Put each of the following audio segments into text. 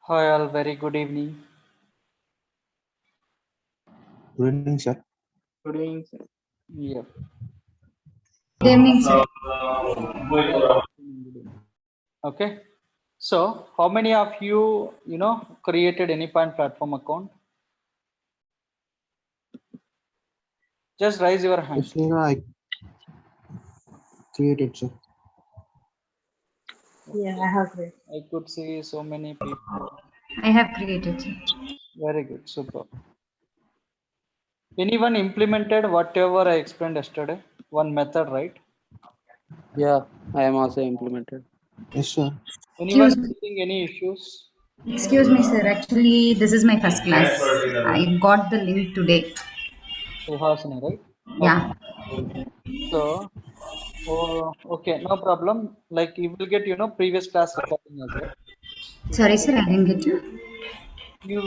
Hi all, very good evening. Good evening, sir. Good evening, sir. Yeah. Good evening, sir. Okay. So, how many of you created Anypoint platform account? Just raise your hand. Yes, sir, I created, sir. Yeah, I have created. I could see so many people. I have created, sir. Very good, super. Anyone implemented whatever I explained yesterday? One method, right? Yeah, I am also implemented. Yes, sir. Anyone Excuse me. facing any issues? Excuse me, sir. Actually, this is my first class. I got the link today. Suhasini, right? Yeah. Okay. So, okay, no problem. Like you will get, previous class recording as well. Sorry, sir. I didn't get you. You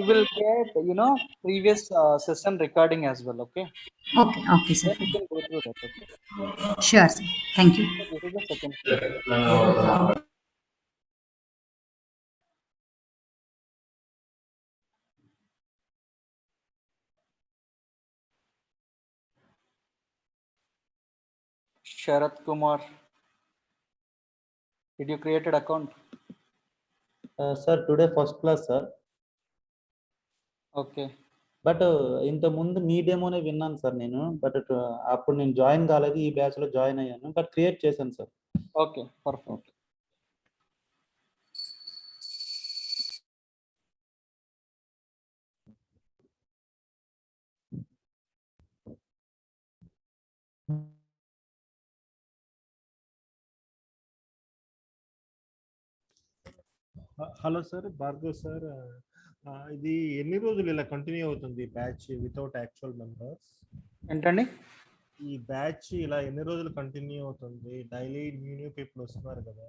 will get, previous session recording as well. Okay. Okay. Okay, sir. Then you can go through that. Okay. Sure, sir. Thank you. So this is the second class. Sharath Kumar, did you create an account? Sir, today first class, sir. Okay. But ఇంత ముందు మీ డెమోనే విన్నాను sir నేను. But అప్పుడు నేను join కాలేదు, ఈ batch లో join అయ్యాను. బట్ క్రియేట్ చేశాను sir. Okay, perfect. Hello sir, Bhargav sir. ఇది ఎన్ని రోజులు ఇలా కంటిన్యూ అవుతుంది బ్యాచ్ వితౌట్ యాక్చువల్ మెంబర్స్? ఏంటండి? ఈ బ్యాచ్ ఇలా ఎన్ని రోజులు కంటిన్యూ అవుతుంది? డైలీ న్యూ పీపుల్ వస్తున్నారు కదా,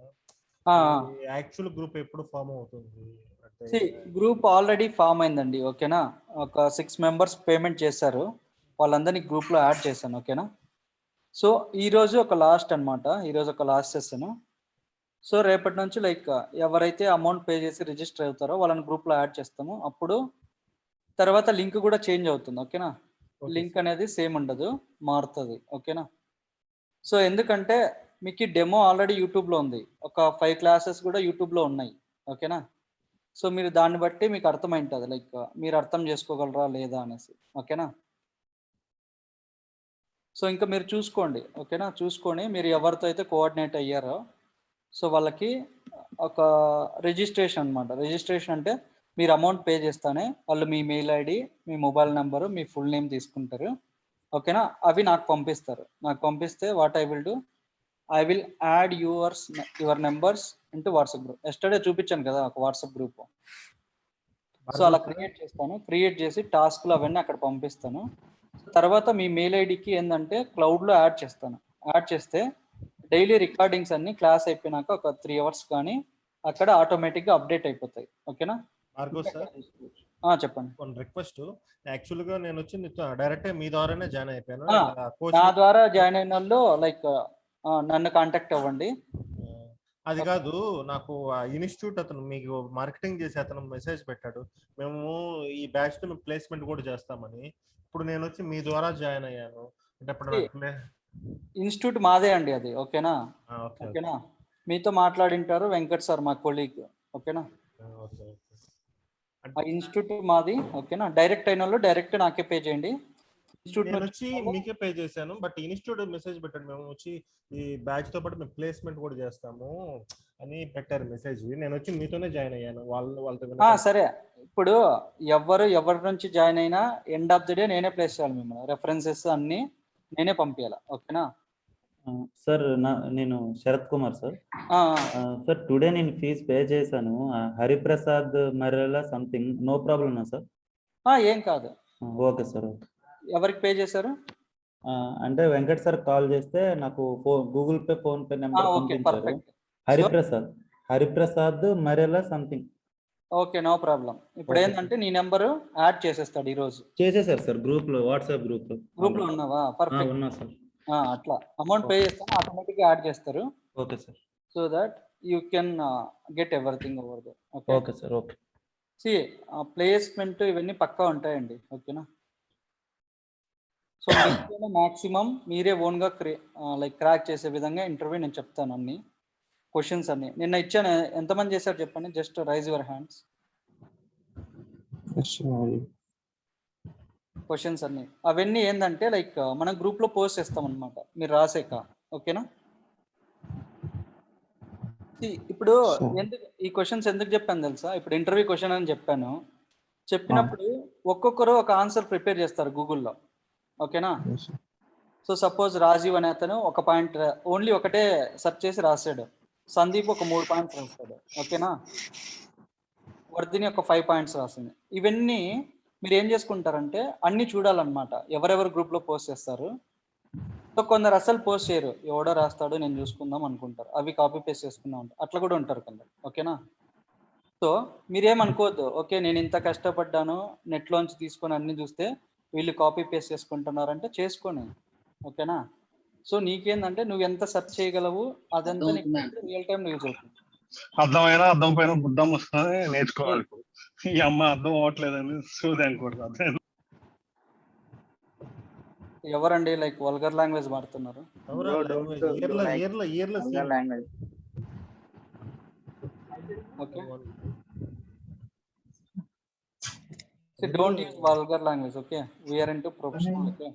యాక్చువల్ గ్రూప్ ఎప్పుడు ఫామ్ అవుతుంది? గ్రూప్ ఆల్రెడీ ఫామ్ అయిందండి. ఓకేనా, ఒక 6 మెంబర్స్ పేమెంట్ చేశారు, వాళ్ళందరినీ గ్రూప్ లో యాడ్ చేశాను. ఓకేనా. సో ఈరోజు ఒక లాస్ట్ అనమాట, ఈరోజు ఒక లాస్ట్ సెషన్. సో రేపటి నుంచి లైక్ ఎవరైతే అమౌంట్ పే చేసి రిజిస్టర్ అవుతారో వాళ్ళని గ్రూప్లో యాడ్ చేస్తాము. అప్పుడు తర్వాత లింక్ కూడా చేంజ్ అవుతుంది. ఓకేనా. లింక్ అనేది సేమ్ ఉండదు, మారుతుంది. ఓకేనా. సో ఎందుకంటే మీకు డెమో ఆల్రెడీ యూట్యూబ్లో ఉంది, ఒక 5 క్లాసెస్ కూడా యూట్యూబ్లో ఉన్నాయి. ఓకేనా. సో మీరు దాన్ని బట్టి మీకు అర్థమైంటుంది, లైక్ మీరు అర్థం చేసుకోగలరా లేదా అనేసి. ఓకేనా. సో ఇంకా మీరు చూసుకోండి. ఓకేనా, చూసుకొని మీరు ఎవరితో అయితే కోఆర్డినేట్ అయ్యారో సో వాళ్ళకి ఒక రిజిస్ట్రేషన్ అనమాట. రిజిస్ట్రేషన్ అంటే మీరు అమౌంట్ పే చేస్తానే వాళ్ళు మీ మెయిల్ ఐడి, మీ మొబైల్ నెంబరు, మీ ఫుల్ నేమ్ తీసుకుంటారు. ఓకేనా. అవి నాకు పంపిస్తారు. నాకు పంపిస్తే what I will do, I will add your numbers into WhatsApp group. Yesterday చూపించాను కదా ఒక వాట్సాప్ గ్రూప్. సో అలా క్రియేట్ చేస్తాను. క్రియేట్ చేసి టాస్క్లు అవన్నీ అక్కడ పంపిస్తాను. తర్వాత మీ మెయిల్ ఐడికి ఏంటంటే క్లౌడ్లో యాడ్ చేస్తాను. యాడ్ చేస్తే డైలీ రికార్డింగ్స్ అన్ని క్లాస్ అయిపోయినాక ఒక 3 అవర్స్ కానీ అక్కడ ఆటోమేటిక్గా అప్డేట్ అయిపోతాయి. ఓకేనా. భార్గవ్ సార్, చెప్పండి. ఒక రిక్వెస్ట్. యాక్చువల్గా నేను వచ్చి డైరెక్ట్ మీ ద్వారానే జాయిన్ అయిపోయాను. నా ద్వారా జాయిన్ అయిన వాళ్ళు లైక్ నన్ను కాంటాక్ట్ అవ్వండి. అది కాదు, నాకు ఆ ఇన్స్టిట్యూట్ అతను మీకు మార్కెటింగ్ చేసి అతను మెసేజ్ పెట్టాడు, మేము ఈ బ్యాచ్ తో ప్లేస్మెంట్ కూడా చేస్తామని. ఇప్పుడు నేను వచ్చి మీ ద్వారా జాయిన్ అయ్యాను అంటే ఇప్పుడు ఇన్స్టిట్యూట్ మాదే అండి అది. ఓకేనా. ఓకేనా. మీతో మాట్లాడింటారు వెంకట్ సార్, మా కొలీగ్. ఓకేనా. ఆ ఇన్స్టిట్యూట్ మాది. ఓకేనా. డైరెక్ట్ అయిన వాళ్ళు డైరెక్ట్ నాకే పే చేయండి. నేను వచ్చి మీకే పే చేశాను, బట్ ఇన్స్టిట్యూట్ మెసేజ్ పెట్టండి, మేము వచ్చి ఈ బ్యాచ్ తో పాటు మేము ప్లేస్మెంట్ కూడా చేస్తాము అని పెట్టారు మెసేజ్. నేను వచ్చి మీతోనే జాయిన్ అయ్యాను వాళ్ళతో. సరే, ఇప్పుడు ఎవరి నుంచి జాయిన్ అయినా ఎండ్ ఆఫ్ ది డే నేనే ప్లేస్ చేయాలి మిమ్మల్ని. రెఫరెన్సెస్ అన్ని నేనే పంపించాలి. ఓకేనా. సార్ నేను Sharath Kumar sir. Sir today నేను ఫీజు పే చేశాను, హరిప్రసాద్ మర్రెలా సంథింగ్. నో ప్రాబ్లమా సార్? ఏం కాదు. Okay sir. ఓకే. ఎవరికి పే చేశారు? అంటే వెంకట్ సార్ కాల్ చేస్తే నాకు Google pay, PhonePe number పంపించారు. Hariprasad Marrela something. Okay, no problem. ఇప్పుడు ఏంటంటే నీ నెంబర్ యాడ్ చేసేస్తాడు ఈ రోజు. చేసేసారు సార్ గ్రూప్ లో, వాట్సాప్ గ్రూప్ లో ఉన్నావా? పర్ఫెక్ట్. ఉన్నా సార్. అట్లా అమౌంట్ పే చేస్తాను, ఆటోమేటిక్గా యాడ్ చేస్తారు. Okay sir. So that you can get everything over there. Okay okay sir, okay. See placement ఇవన్నీ పక్కా ఉంటాయండి. ఓకేనా. సో మీతోనే మాక్సిమం మీరే ఓన్గా లైక్ క్రాక్ చేసే విధంగా ఇంటర్వ్యూ నేను చెప్తాను. అన్ని క్వశ్చన్స్ అన్ని నిన్న ఇచ్చాను. ఎంతమంది చేశారు చెప్పండి, just rise your hands. Yes, sir. Questions అన్ని అవన్నీ ఏంటంటే లైక్ మనం గ్రూప్లో పోస్ట్ చేస్తాం అనమాట మీరు రాసాక. ఓకేనా. ఇప్పుడు Sure. ఎందుకు ఈ క్వశ్చన్స్ ఎందుకు చెప్పాను తెలుసా? ఇప్పుడు ఇంటర్వ్యూ క్వశ్చన్ అని చెప్పినప్పుడు ఒక్కొక్కరు ఒక ఆన్సర్ ప్రిపేర్ చేస్తారు గూగుల్లో. ఓకేనా. Yes, sir. So suppose Rajiv అనే అతను ఒక పాయింట్ ఓన్లీ ఒకటే సెర్చ్ చేసి రాశాడు. సందీప్ ఒక 3 పాయింట్స్ రాస్తాడు. ఓకేనా. వర్ధిని ఒక 5 పాయింట్స్ రాసింది. ఇవన్నీ మీరు ఏం చేసుకుంటారంటే అన్ని చూడాలన్నమాట, ఎవరెవరు గ్రూప్లో పోస్ట్ చేస్తారు. సో కొందరు అసలు పోస్ట్ చేయరు, ఎవడో రాస్తాడు నేను చూసుకుందాం అనుకుంటారు, అవి కాపీ పేస్ట్ చేసుకుందాం అంటారు. అట్లా కూడా ఉంటారు కొందరు. ఓకేనా. సో మీరేమనుకోవద్దు, ఓకే నేను ఇంత కష్టపడ్డాను నెట్లోంచి తీసుకొని అన్ని చూస్తే వీళ్ళు కాపీ పేస్ట్ చేసుకుంటున్నారంటే చేసుకొని. ఓకేనా. సో నీకేందంటే నువ్వు ఎంత సెర్చ్ చేయగలవు అదంతా నీకు రియల్ టైం యూజ్ అవుతుంది. అర్థమైనా అర్థం పైన బుద్ధం వస్తుంది నేర్చుకోవాలి. ఈ అమ్మ అర్థం అవ్వట్లేదని చూడకూడదు. ఎవరండి లైక్ వల్గర్ లాంగ్వేజ్ వాడుతున్నారు? Okay. So don't use vulgar language. Okay, we are into professional. Okay,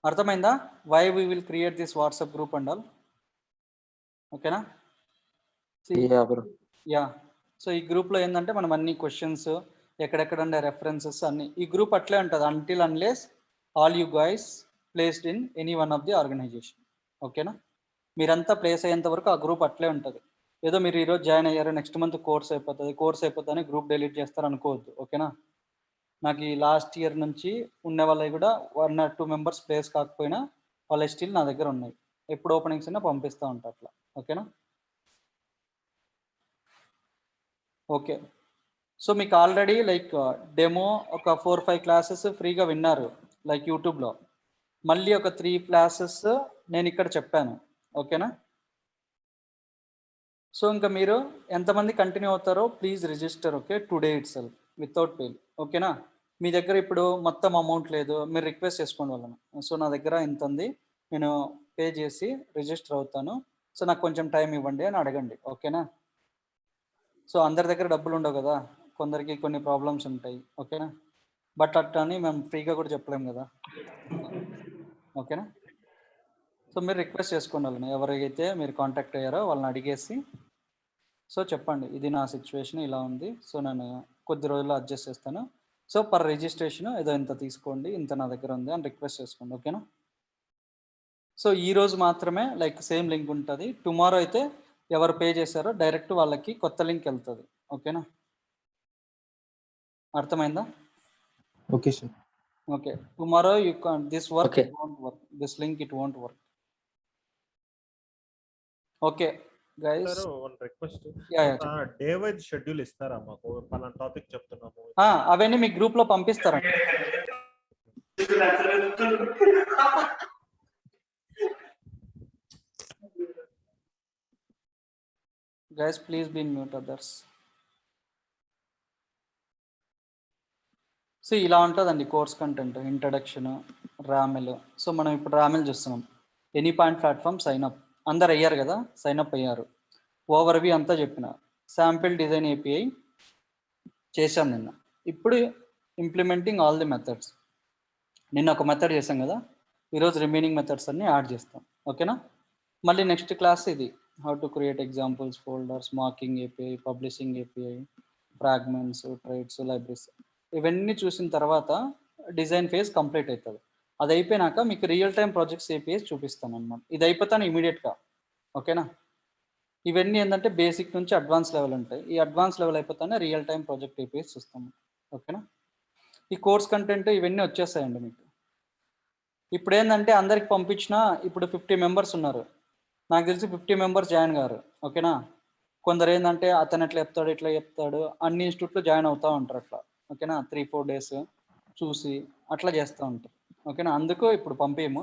అర్థమైందా? Why we will create this WhatsApp group and all. Okay na? Yeah bro. Yeah. So ఈ గ్రూప్లో ఏంటంటే మనం అన్ని క్వశ్చన్స్ ఎక్కడెక్కడ ఉండే references అన్ని ఈ గ్రూప్ అట్లే ఉంటుంది until unless all you guys placed in any one of the organization. ఓకేనా. మీరంతా ప్లేస్ అయ్యేంత వరకు ఆ గ్రూప్ అట్లే ఉంటుంది. ఏదో మీరు ఈరోజు జాయిన్ అయ్యారు, నెక్స్ట్ మంత్ కోర్స్ అయిపోతుంది గ్రూప్ డిలీట్ చేస్తారు అనుకోవద్దు. ఓకేనా. నాకు ఈ లాస్ట్ ఇయర్ నుంచి ఉన్న వాళ్ళవి కూడా 1 or 2 మెంబర్స్ ప్లేస్ కాకపోయినా వాళ్ళ స్టిల్ నా దగ్గర ఉన్నాయి. ఎప్పుడు ఓపెనింగ్స్ అయినా పంపిస్తూ ఉంటా అట్లా. ఓకేనా. ఓకే. సో మీకు ఆల్రెడీ లైక్ డెమో ఒక 4-5 క్లాసెస్ ఫ్రీగా విన్నారు లైక్ యూట్యూబ్లో. మళ్ళీ ఒక 3 క్లాసెస్ నేను ఇక్కడ చెప్పాను. ఓకేనా. సో ఇంకా మీరు ఎంతమంది కంటిన్యూ అవుతారో please register. Okay, today it self without pay. ఓకేనా. మీ దగ్గర ఇప్పుడు మొత్తం అమౌంట్ లేదు, మీరు రిక్వెస్ట్ చేసుకోండి వాళ్ళను. సో నా దగ్గర ఇంత ఉంది, నేను పే చేసి రిజిస్టర్ అవుతాను, సో నాకు కొంచెం టైం ఇవ్వండి అని అడగండి. ఓకేనా. సో అందరి దగ్గర డబ్బులు ఉండవు కదా, కొందరికి కొన్ని ప్రాబ్లమ్స్ ఉంటాయి. ఓకేనా. బట్ అట్లా అని మేము ఫ్రీగా కూడా చెప్పలేము కదా. ఓకేనా. సో మీరు రిక్వెస్ట్ చేసుకోండి వాళ్ళని, ఎవరైతే మీరు కాంటాక్ట్ అయ్యారో వాళ్ళని అడిగేసి సో చెప్పండి ఇది నా సిచ్యువేషన్ ఇలా ఉంది, సో నేను కొద్ది రోజుల్లో అడ్జస్ట్ చేస్తాను, సో పర్ రిజిస్ట్రేషన్ ఏదో ఇంత తీసుకోండి, ఇంత నా దగ్గర ఉంది అని రిక్వెస్ట్ చేసుకోండి. ఓకేనా. సో ఈరోజు మాత్రమే లైక్ సేమ్ లింక్ ఉంటుంది. టుమారో అయితే ఎవరు పే చేశారో డైరెక్ట్ వాళ్ళకి కొత్త లింక్ వెళ్తుంది. ఓకేనా. అర్థమైందా? Okay, sir. Okay. Tomorrow you can this work Okay. It won't work, this link it won't work. Okay guys. One request, యా డే వైజ్ షెడ్యూల్ ఇస్తారా మాకు? పలానా టాపిక్ చెప్తున్నాము, అవన్నీ మీ గ్రూప్ లో పంపిస్తారండి. Guys please be mute others. So ఇలా ఉంటుందండి course content. Introduction, RAML. So మనం ఇప్పుడు రామెల్ చూస్తున్నాం. Anypoint platform sign up అందరు అయ్యారు కదా, సైన్ అప్ అయ్యారు. ఓవర్వ్యూ అంతా చెప్పిన. శాంపిల్ డిజైన్ ఏపీఐ చేశాను నిన్న. ఇప్పుడు ఇంప్లిమెంటింగ్ ఆల్ ది మెథడ్స్. నిన్న ఒక మెథడ్ చేశాం కదా, ఈరోజు రిమైనింగ్ మెథడ్స్ అన్ని యాడ్ చేస్తాం. ఓకేనా. మళ్ళీ నెక్స్ట్ క్లాస్ ఇది how to create examples, folders, marking API, publishing API, fragments, traits, libraries. ఇవన్నీ చూసిన తర్వాత డిజైన్ ఫేజ్ కంప్లీట్ అవుతుంది. అది అయిపోయినాక మీకు రియల్ టైం ప్రాజెక్ట్స్ ఏపీఐస్ చూపిస్తాను అనమాట. ఇది అయిపోతాను ఇమీడియట్గా. ఓకేనా. ఇవన్నీ ఏంటంటే బేసిక్ నుంచి అడ్వాన్స్ లెవెల్ ఉంటాయి. ఈ అడ్వాన్స్ లెవెల్ అయిపోతానే రియల్ టైం ప్రాజెక్ట్ ఏపీఐస్ చూస్తాము. ఓకేనా. ఈ కోర్స్ కంటెంట్ ఇవన్నీ వచ్చేస్తాయండి మీకు. ఇప్పుడు ఏంటంటే అందరికి పంపించిన ఇప్పుడు 50 మెంబర్స్ ఉన్నారు, నాకు తెలిసి 50 మెంబర్స్ జాయిన్ గారు. ఓకేనా. కొందరు ఏంటంటే అతను ఎట్లా చెప్తాడు ఇట్లా చెప్తాడు, అన్ని ఇన్స్టిట్యూట్లో జాయిన్ అవుతూ ఉంటారు అట్లా. ఓకేనా. 3-4 డేస్ చూసి అట్లా చేస్తూ ఉంటారు. ఓకేనా. అందుకు ఇప్పుడు పంపేయము.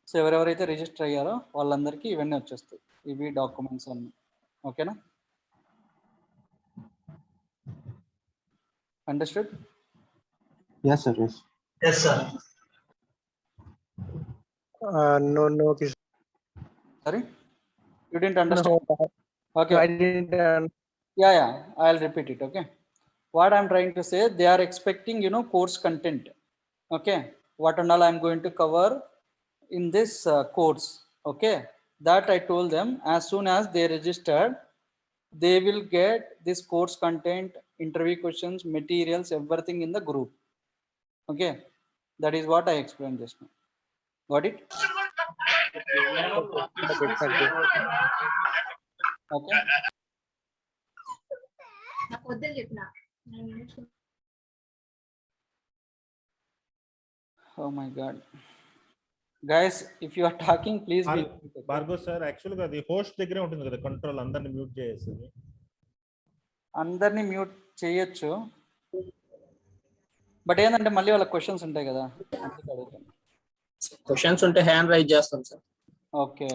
సో ఎవరెవరైతే రిజిస్టర్ అయ్యారో వాళ్ళందరికీ ఇవన్నీ వచ్చేస్తాయి, ఇవి డాక్యుమెంట్స్ అన్నీ. ఓకేనా? Understood? Yes, sir. Yes. Yes, sir. No, Sorry, you didn't understand? no, Okay. I didn't. Yeah, I'll repeat it. Okay, what I'm trying to say, they are expecting, course content. Okay, what and all I'm going to cover in this course. Okay, that I told them as soon as they registered, they will get this course content, interview questions, materials, everything in the group. Okay, that is what I explained just now. Got it? Okay. Oh my God, guys, if you are talking, please be. Bhargav sir యాక్చువల్గా అది host దగ్గరే ఉంటుంది కదా control, అందరిని mute చేసేది. అందరినీ mute చేయొచ్చు, but ఏంటంటే మళ్ళీ వాళ్ళ క్వశ్చన్స్ ఉంటాయి కదా. క్వశ్చన్స్ ఉంటే హ్యాండ్ రైజ్ చేస్తాం sir. Okay.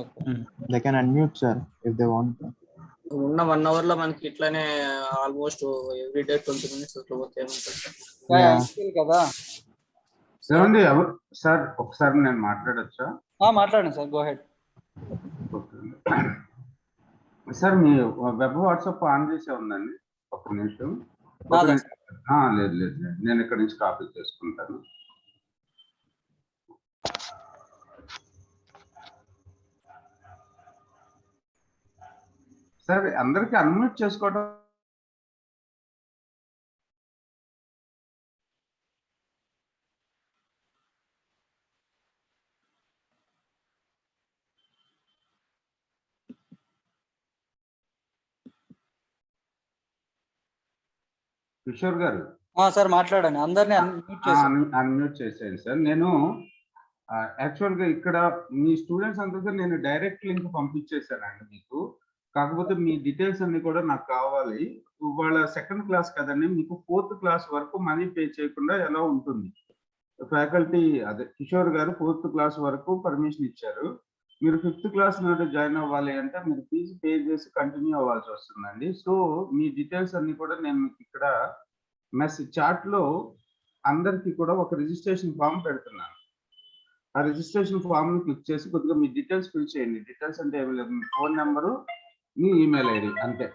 They can unmute, sir, if they want. ఉన్న 1 hour లో మనకి ఇట్లానే ఆల్మోస్ట్ ఎవ్రీడే 20 minutes అట్లా పోతే ఏమంటారు సార్? కదా ఏమండి సార్, ఒకసారి నేను మాట్లాడొచ్చా? మాట్లాడండి sir, go head. Sir me web WhatsApp on చేసే ఉందండి? ఒక్క నిమిషం. లేదు, నేను ఇక్కడ నుంచి కాపీ చేసుకుంటాను. సార్ అందరికి అన్మ్యూట్ చేసుకోవడం కిషోర్ గారు. సార్ మాట్లాడండి, అందరినీ అన్మ్యూట్ చేసేయండి సార్. నేను యాక్చువల్గా ఇక్కడ మీ స్టూడెంట్స్ అందరికీ నేను డైరెక్ట్ లింక్ పంపించేశానండి మీకు. కాకపోతే మీ డీటెయిల్స్ అన్ని కూడా నాకు కావాలి. వాళ్ళ 2nd క్లాస్ కదండి, మీకు 4th క్లాస్ వరకు మనీ పే చేయకుండా ఎలా ఉంటుంది? ఫ్యాకల్టీ అదే కిషోర్ గారు 4th క్లాస్ వరకు పర్మిషన్ ఇచ్చారు. మీరు 5th క్లాస్ నుండి జాయిన్ అవ్వాలి అంటే మీరు ఫీజు పే చేసి కంటిన్యూ అవ్వాల్సి వస్తుందండి. సో మీ డీటెయిల్స్ అన్ని కూడా నేను మీకు ఇక్కడ మెసేజ్ చాట్లో అందరికీ కూడా ఒక రిజిస్ట్రేషన్ ఫామ్ పెడుతున్నాను. ఆ రిజిస్ట్రేషన్ ఫామ్ ని క్లిక్ చేసి కొద్దిగా మీ డీటెయిల్స్ ఫిల్ చేయండి. డీటెయిల్స్ అంటే ఏమి లేదు, మీ ఫోన్ నెంబరు, మీ ఈమెయిల్ ఐడి అంతే.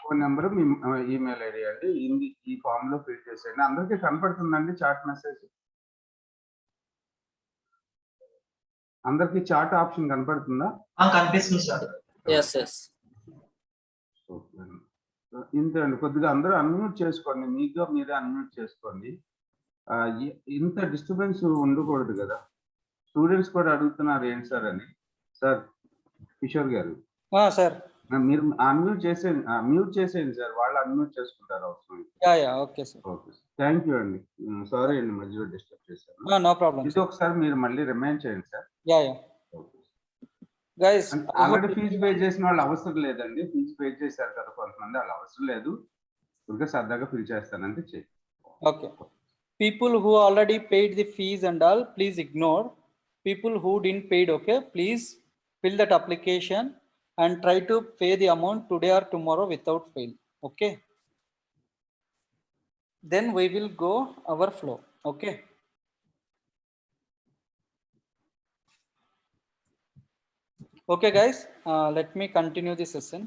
ఫోన్ నెంబరు, మీ ఈమెయిల్ ఐడి అండి ఈ ఫామ్ లో ఫిల్ చేసేయండి. అందరికీ కనపడుతుందండి చాట్ మెసేజ్? అందరికి చాట్ ఆప్షన్ కనపడుతుందా? కనిపిస్తుంది సార్. ఇంతే అండి. కొద్దిగా అందరూ అన్మ్యూట్ చేసుకోండి, మీగా మీరే అన్మ్యూట్ చేసుకోండి. ఇంత డిస్టర్బెన్స్ ఉండకూడదు కదా. స్టూడెంట్స్ కూడా అడుగుతున్నారు ఏంటి సార్ అని. సార్ కిషోర్ గారు సార్ మీరు అన్మ్యూట్ చేసేయండి, మ్యూట్ చేసేయండి సార్, వాళ్ళు అన్మ్యూట్ చేసుకుంటారు అవసరం. Okay sir. Okay, thank you అండి. సారీ అండి మధ్యలో డిస్టర్బ్ చేశాను. No problem. ఇది ఒకసారి మీరు మళ్ళీ రిమైండ్ చేయండి sir. Guys already fees pay చేసిన వాళ్ళు అవసరం లేదండి. ఫీజు పే చేశారు కదా కొంతమంది, వాళ్ళు అవసరం లేదు. ఇంకా సరదాగా ఫిల్ చేస్తానంటే చేయి. Okay. People who already paid the fees and all, please ignore. People who didn't paid, okay, please fill that application and try to pay the amount today or tomorrow without fail. Okay, then we will go our flow. Okay, okay guys, let me continue the session.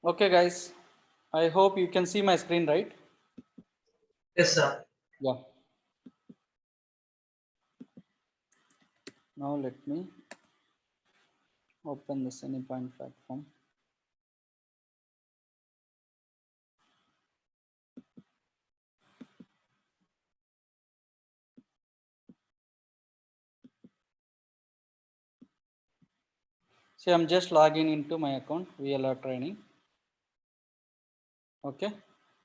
Okay guys, I hope you can see my screen, right? Yes sir. Yeah. Now let me open this Anypoint platform. See, I'm just logging into my account, VLR training. Okay,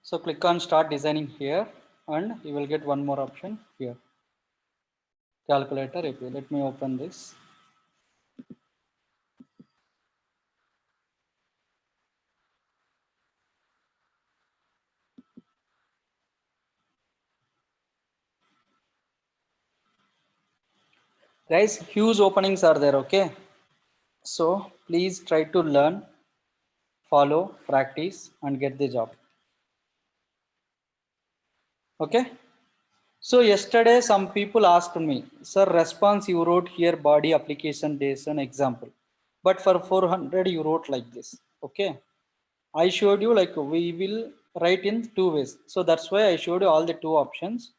so click on start designing here. and you will get one more option here, calculator API. Let me open this. Guys, huge openings are there, okay? So please try to learn, follow, practice, and get the job. Okay? So yesterday some people asked me, sir, response you wrote here, body application days an example, but for 400 you wrote like this. Okay, I showed you like we will write in 2 ways, so that's why I showed you all the 2 options.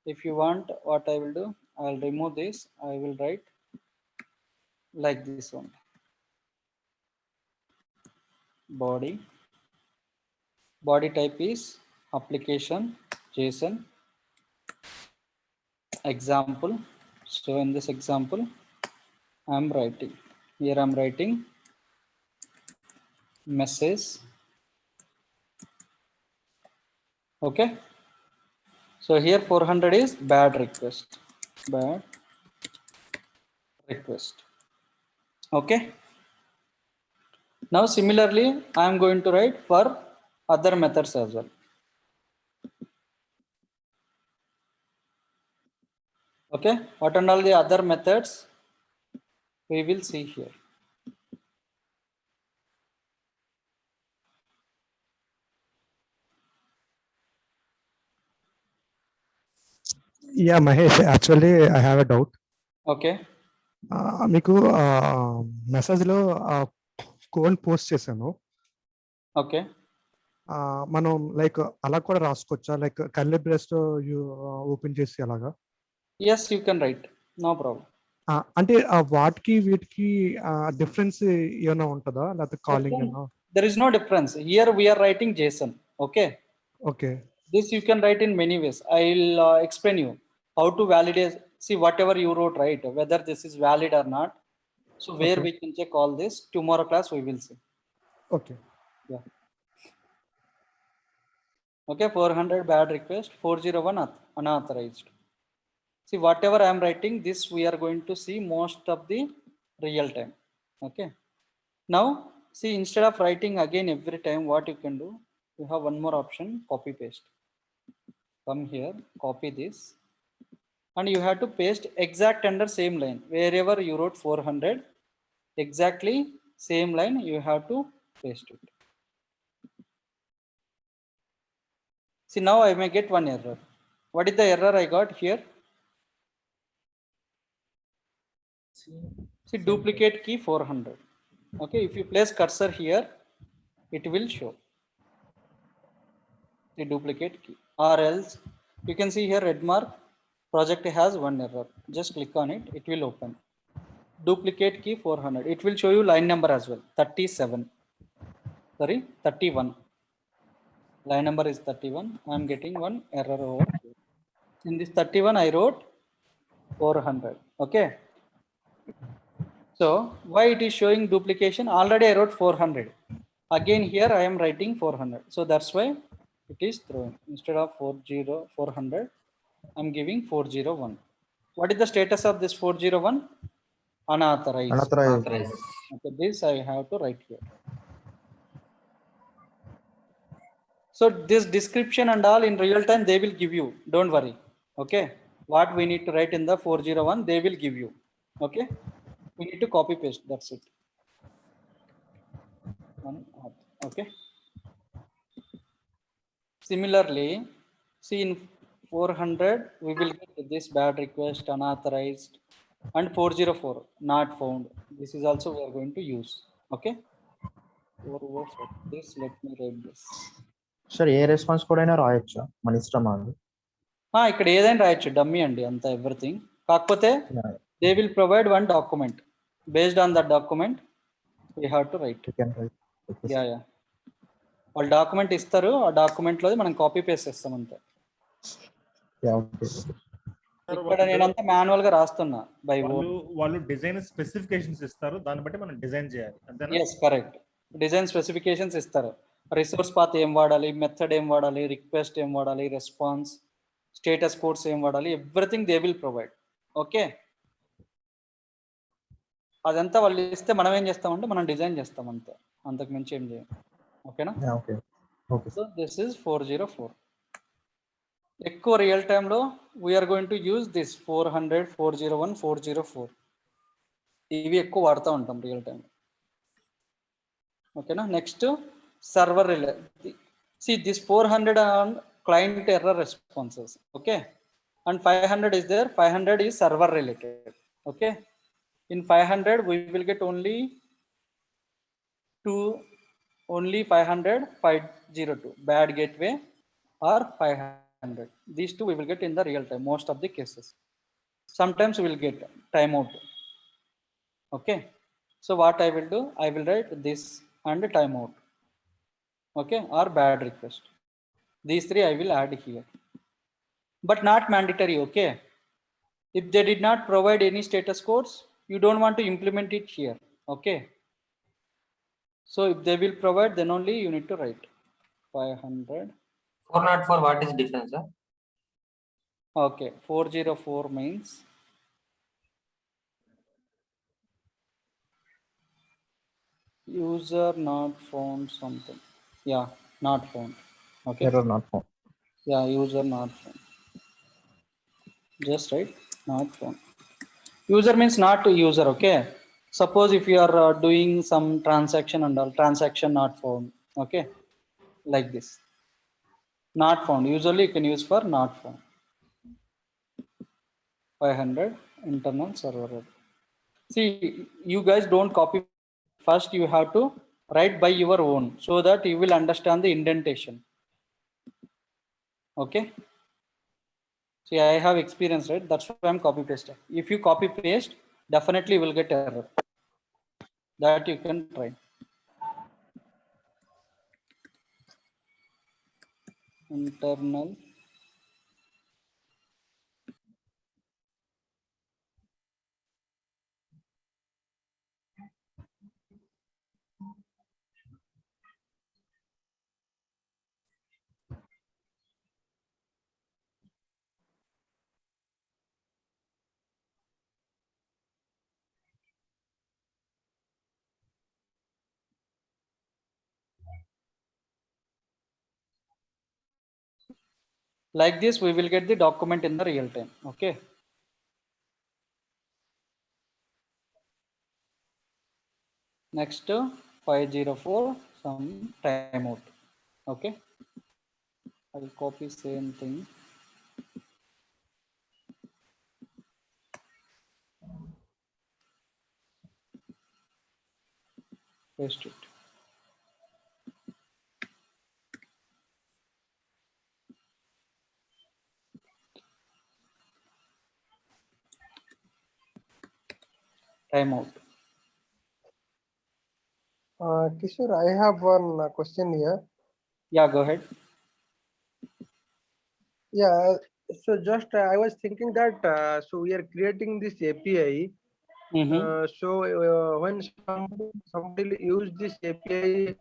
If you want, what I will do, I'll remove this, I will write like this one, body type is application JSON example. So in this example I'm writing here, I'm writing message. Okay, so here 400 is bad request. Okay, now similarly I am going to write for other methods as well. Okay, what are all the other methods we will see here. Yeah, Mahesh, actually I have a doubt. Okay, మీకు మెసేజ్లో code post చేశాను. okay, మనం like అలా కూడా రాసుకోవచ్చా, like curly brace open చేసి అలాగా? yes, you can write, no problem. అంటే వాటికి వీటికి డిఫరెన్స్ ఏమైనా ఉంటుందా, లేకపోతే కాలింగ్ ఏనా? There is no difference. Here we are writing JSON. Okay, okay, this you can write in many ways. I'll explain you how to validate. See, whatever you wrote, right, whether this is valid or not. So where Okay. we can check all this, tomorrow class we will see. Okay. Yeah. Okay, 400 bad request, 401 unauthorized. See, whatever I am writing, this we are going to see most of the real time. Okay, now see, instead of writing again every time, what you can do, you have one more option, copy paste. Come here, copy this, and you have to paste exact under same line. Wherever you wrote 400, exactly same line you have to paste it. See, now I may get one error. What is the error I got here? See, duplicate key 400. Okay, if you place cursor here, it will show the duplicate key, or else you can see here red mark, project has one error. Just click on it, it will open. Duplicate key 400. It will show you line number as well, 31. Line number is 31. I am getting one error over here. In this 31, I wrote 400. Okay. So why it is showing duplication? Already I wrote 400. Again here I am writing 400. So that's why it is throwing. Instead of 400, I'm giving 401. What is the status of this 401? Unauthorized. Okay, this I have to write here. So this description and all in real time they will give you. Don't worry. Okay. What we need to write in the 401, they will give you. Okay. We need to copy paste. That's it. Okay. Similarly, see in 400 we will get this bad request, unauthorized, and 404 not found. This is also we are going to use. Okay. 404. This, let me write this. Sir A response కూడా అయినా రాయొచ్చా, మన ఇష్టం అది? ఇక్కడ ఏదైనా రాయొచ్చు, dummy అండి అంతా ఎవ్రీథింగ్. కాకపోతే they will provide one document, based on that document we have to right. Yeah వాళ్ళు డాక్యుమెంట్ ఇస్తారు, ఆ డాక్యుమెంట్ లో మనం కాపీ పేస్ట్ చేస్తాం అంతే. ఇక్కడ నేనంతా మాన్యువల్ గా రాస్తున్నా బై వర్డ్. వాళ్ళు డిజైన్ స్పెసిఫికేషన్స్ ఇస్తారు, దాన్ని బట్టి మనం డిజైన్ చేయాలి అంతేనా? yes correct. డిజైన్ స్పెసిఫికేషన్స్ ఇస్తారు, రిసోర్స్ పాత్ ఏం వాడాలి, మెథడ్ ఏం వాడాలి, రిక్వెస్ట్ ఏం వాడాలి, రెస్పాన్స్, స్టేటస్ కోడ్స్ ఏం వాడాలి, everything they will provide. Okay, అదంతా వాళ్ళు ఇస్తే మనం ఏం చేస్తామంటే మనం డిజైన్ చేస్తాం అంతే, అంతకు మించి ఏం చేయం. ఓకేనా? Okay okay so this is 404. ఎక్కువ రియల్ టైంలో we're going to use this 400, 401, 404. ఇవి ఎక్కువ వాడుతూ ఉంటాం రియల్ టైం. ఓకేనా? Next server relay. See this 400 on client error responses. Okay, and 500 is there. 500 is server related. Okay, in 500 we will get only 500, 502 bad gateway or 500. These two we will get in the real time most of the cases. Sometimes we will get timeout. Okay, so what I will do, I will write this and timeout. Okay, or bad request. These three I will add here, but not mandatory. Okay, if they did not provide any status codes, you don't want to implement it here. Okay, so if they will provide, then only you need to write 500. 404, what is difference, sir? Okay, 404 means user not found something. Yeah, not found. Okay, error not found. Yeah, user not found. Just write not found. User means not user. Okay, suppose if you are doing some transaction and all, transaction not found. Okay, like this, not found. Usually you can use for not found. 500 internal server. See, you guys don't copy. First you have to write by your own so that you will understand the indentation. Okay, see, I have experience, right? That's why I'm copy pasting. If you copy paste, definitely you will get error. That you can try. Internal like this, we will get the document in the real time. Okay, next 504 some timeout. Okay, I'll copy same thing. Paste it. Timeout. Kishore, I have one question here. Yeah, go ahead. Yeah, so just I was thinking that so we are creating this API. So when somebody use this API,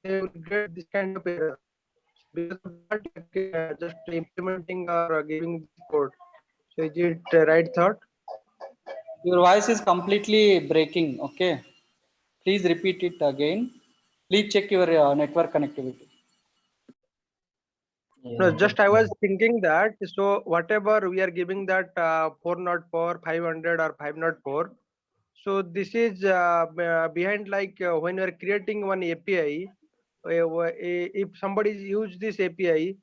they will get this kind of error because of that, just implementing or giving this code. So is it right thought? Your voice is completely breaking. Okay, please repeat it again. Please check your network connectivity. No, just I was thinking that so whatever we are giving that 404, 500 or 504, so this is behind like when you are creating one API, if somebody use this API,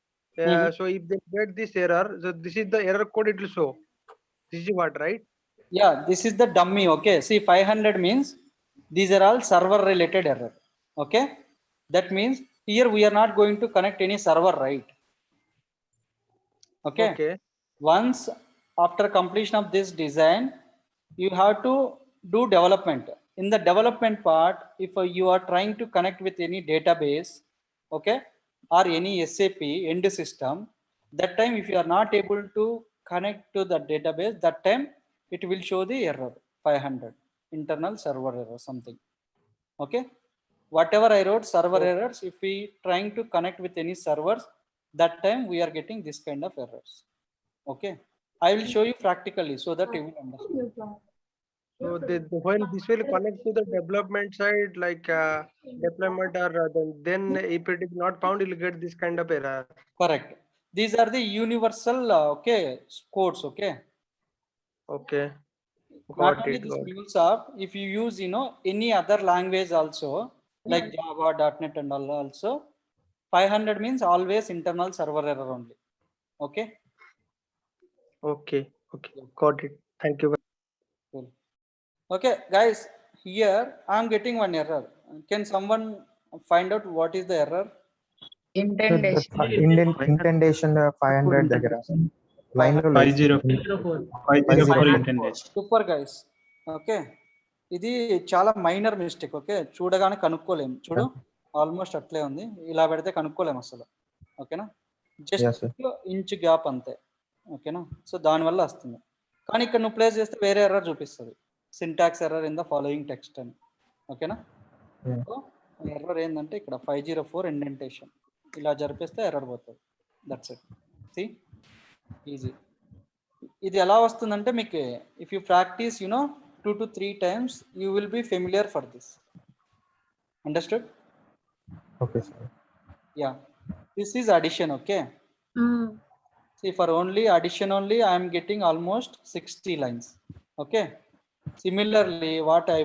so if they get this error, so this is the error code it will show. This is what, right? Yeah, this is the dummy. Okay, see, 500 means these are all server related error. Okay, that means here we are not going to connect any server, right? Okay, once after completion of this design, you have to do development. In the development part, if you are trying to connect with any database, okay, or any SAP end system, that time if you are not able to connect to the database, that time it will show the error 500 internal server error something. Okay, whatever I wrote server errors, if we trying to connect with any servers, that time we are getting this kind of errors. Okay, I will show you practically so that you will understand. So when this will connect to the development side, like deployment, or then if it is not found, you'll get this kind of error. Correct. These are the universal okay codes. Okay. Okay. Not Got only it. this Got it. MuleSoft, if you use any other language also, like Java, .NET and all also, 500 means always internal server error only. Okay. Okay. Okay. Got it. Thank you. Cool. Okay, guys, here I am getting one error. Can someone find out what is the error? ఇంటెండేషన్ 500 దగ్గర line లో 504 ఇంటెండేషన్. Super guys. Okay, ఇది చాలా minor mistake. Okay, చూడగానే కనుక్కోలేము. చూడు, almost అట్లే ఉంది. ఇలా పెడితే కనుక్కోలేము అసలు. ఓకేనా, జస్ట్ ఇంచ్ గ్యాప్ అంతే. ఓకేనా, సో దానివల్ల వస్తుంది. కానీ ఇక్కడ నువ్వు ప్లేస్ చేస్తే వేరే ఎర్రర్ చూపిస్తుంది, syntax error in the following text అని. ఓకేనా, సో ఎర్రర్ ఏంటంటే ఇక్కడ 504 ఇండెంటేషన్ ఇలా జరిపిస్తే ఎర్రర్ పోతుంది. That's it. See, easy. ఇది ఎలా వస్తుందంటే మీకు if you practise 2 to 3 times you will be familiar for this. Understood? Okay sir. Yeah, this is addition. Okay. See, for only addition only I am getting almost 60 lines. Okay, similarly what I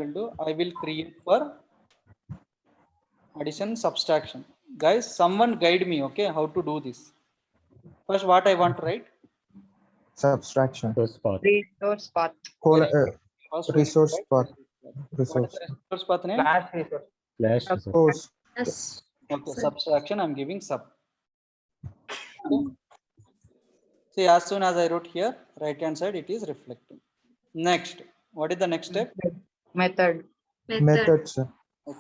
will do, I will create for addition subtraction. Guys, someone guide me. Okay, how to do this? First, what I want to write? Subtraction. Resource path. Resource path. Resource path name? Slash resource. Okay, subtraction I'm giving sub. Okay. See, as soon as I wrote here, right hand side it is reflecting. Next, what is the next step? Method sir.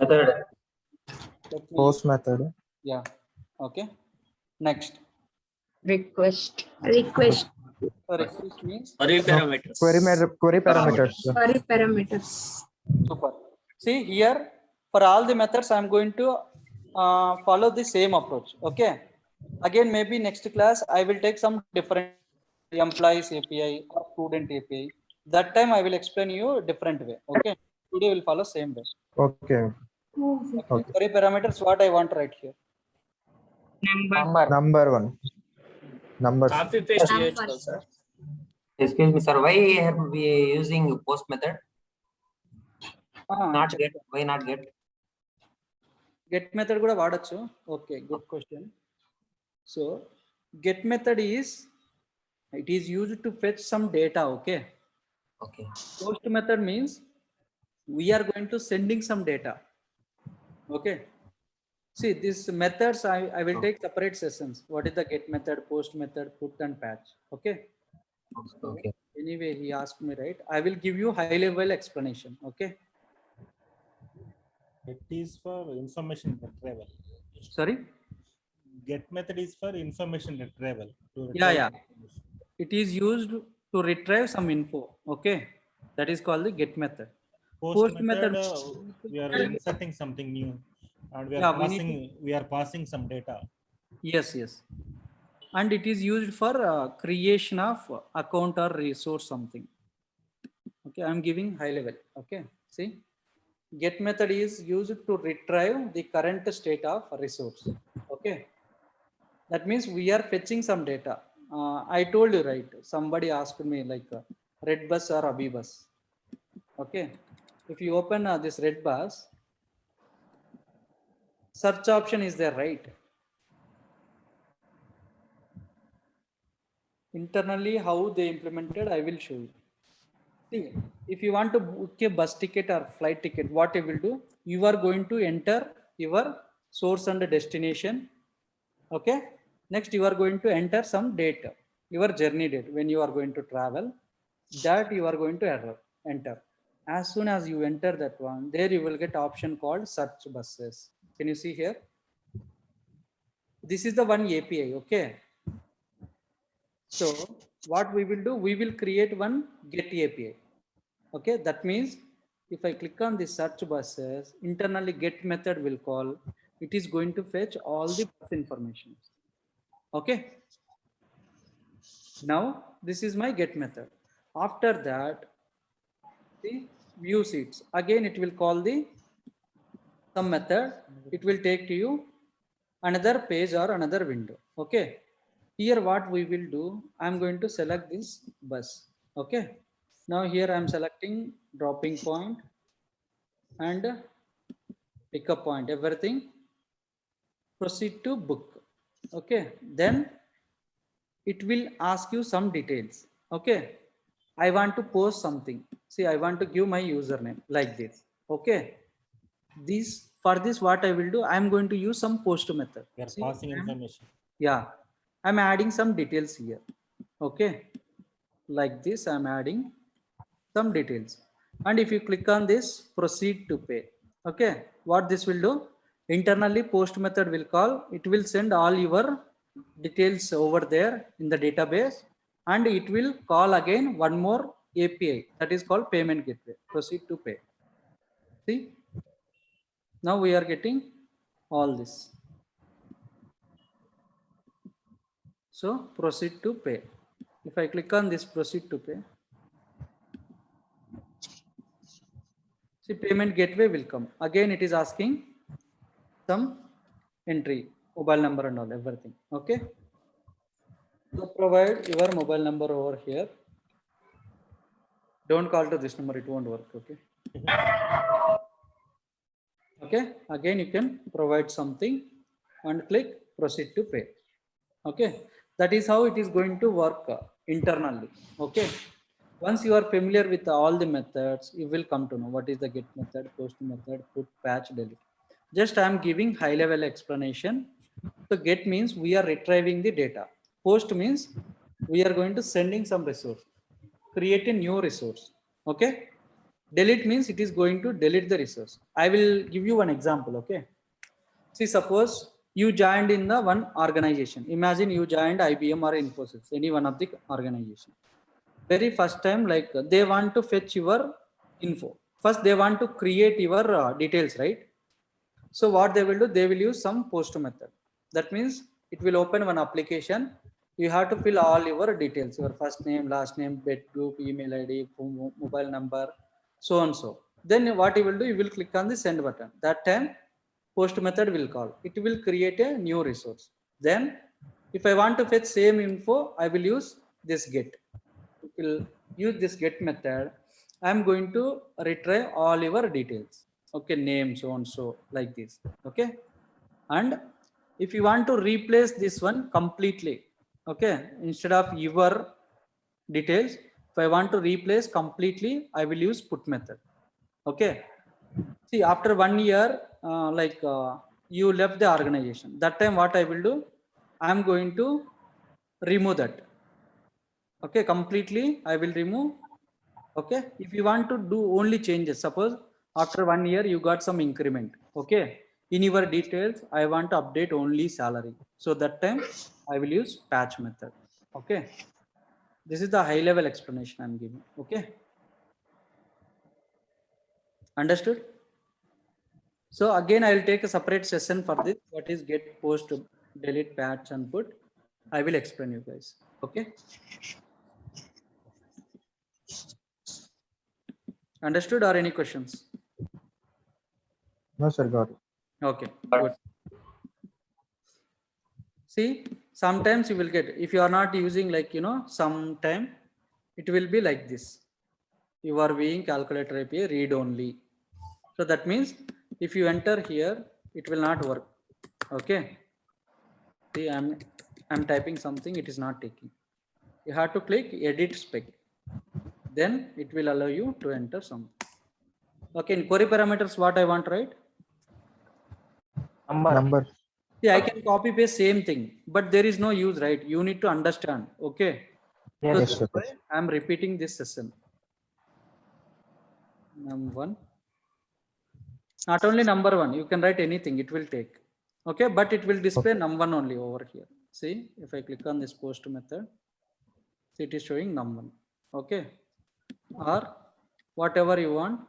Method. Post method. Yeah. Okay. Next. Request. So request means Query parameters. Query parameters. Query parameters. Super. See here, for all the methods I am going to follow the same approach. Okay. Again, maybe next class I will take some different employees API or student API. That time I will explain you different way. Okay. Today will follow same way. Okay. Query parameters, what I want to write here? Number one. Number. Copy paste చేయొచ్చు sir. Excuse me, sir. Why are we using post method? Not get. Why not get? Get method కూడా వాడొచ్చు. Okay, good question. So get method is used to fetch some data. Okay. Okay. Post method means we are going to sending some data. Okay. See, these methods I will take separate sessions. What is the get method, post method, put and patch? Okay. Okay. Anyway, he asked me, right? I will give you high level explanation. Okay. It is for information retrieval. Sorry. Get method is for information retrieval. Yeah. It is used to retrieve some info. Okay. That is called the get method. Post method we are inserting something new and we are passing some data. Yes. And it is used for creation of account or resource something. Okay, I am giving high level. Okay, see, get method is used to retrieve the current state of resource. Okay, that means we are fetching some data. I told you, right? Somebody asked me like Redbus or Abibus. Okay, if you open this Redbus, search option is there, right? Internally how they implemented, I will show you. See, if you want to book a bus ticket or flight ticket, what you will do, you are going to enter your source and destination. Okay, next you are going to enter some date, your journey date when you are going to travel, that you are going to enter. As soon as you enter that one, there you will get option called search buses. Can you see here? This is the one API. Okay, so what we will do, we will create one get API. Okay, that means if I click on the search buses, internally get method will call, it is going to fetch all the bus information. Okay. Now this is my get method. After that, the view seats, again it will call the some method. It will take to you another page or another window. Okay. Here what we will do, I'm going to select this bus. Okay. Now here I'm selecting dropping point and pickup point, everything. Proceed to book. Okay. Then it will ask you some details. Okay. I want to post something. See, I want to give my username like this. Okay. This, for this what I will do, I am going to use some post method. You are See, passing information. yeah, I'm adding some details here. Okay. Like this, I'm adding some details. And if you click on this, proceed to pay. Okay. What this will do, internally post method will call, it will send all your details over there in the database, and it will call again one more API that is called payment gateway. Proceed to pay. See, now we are getting all this. So proceed to pay. If I click on this proceed to pay, see, payment gateway will come. Again, it is asking some entry, mobile number and all, everything. Okay. So provide your mobile number over here. Don't call to this number, it won't work. Okay. Okay. Again, you can provide something and click proceed to pay. Okay. That is how it is going to work internally. Okay. Once you are familiar with all the methods, you will come to know what is the get method, post method, put, patch, delete. Just I am giving high level explanation. So get means we are retrieving the data. Post means we are going to sending some resource, create a new resource. Okay. Delete means it is going to delete the resource. I will give you one example. Okay. See, suppose you joined in the one organization. Imagine you joined IBM or Infosys, any one of the organization. Very first time, like they want to fetch your info. First, they want to create your details, right? So what they will do, they will use some post method. That means it will open one application. You have to fill all your details, your first name, last name, bed group, email ID, mobile number, so and so. Then what you will do, you will click on the send button. That time post method will call. It will create a new resource. Then if I want to fetch same info, I will use this get. Will use this get method. I am going to retrieve all your details. Okay, name, so and so, like this. Okay. And if you want to replace this one completely, okay, instead of your details, if I want to replace completely, I will use put method. Okay. See, after 1 year, you left the organization. That time what I will do, I am going to remove that. Okay, completely I will remove. Okay. If you want to do only changes, suppose after 1 year you got some increment. Okay. In your details, I want to update only salary. So that time I will use patch method. Okay. This is the high level explanation I'm giving. Okay. Understood? So again, I will take a separate session for this. What is get, post, delete, patch and put. I will explain you guys. Okay. Understood or any questions? No, sir, got it. Okay, good. See, sometimes you will get, if you are not using sometime it will be like this. You are being calculator API read only. So that means if you enter here, it will not work. Okay. See, I'm typing something, it is not taking. You have to click edit spec. Then it will allow you to enter something. Okay, in query parameters, what I want, right? Number. See, I can copy paste same thing, but there is no use, right? You need to understand. Okay. Yes, So yes, that's sir. why I'm repeating this session. Number one. Not only number one, you can write anything, it will take. Okay, but it will display number one only over here. See, if I click on this post method, see, it is showing number one. Okay. Or whatever you want,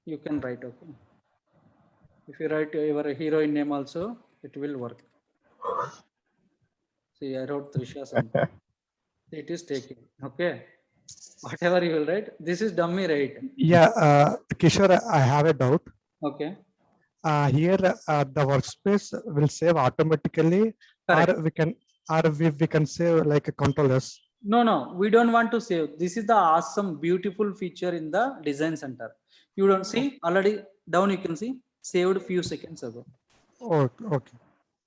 you can write. Okay. If you write your heroine name also, it will work. See, I wrote Trisha something. It is taken. Okay. Whatever you will write, this is dummy, right? Yeah, Kishore, I have a doubt. Okay. Here, the workspace will save automatically, Correct. or we can save like a Control S. No, we don't want to save. This is the awesome, beautiful feature in the design center. You don't see already down, you can see saved few seconds ago. Oh, okay.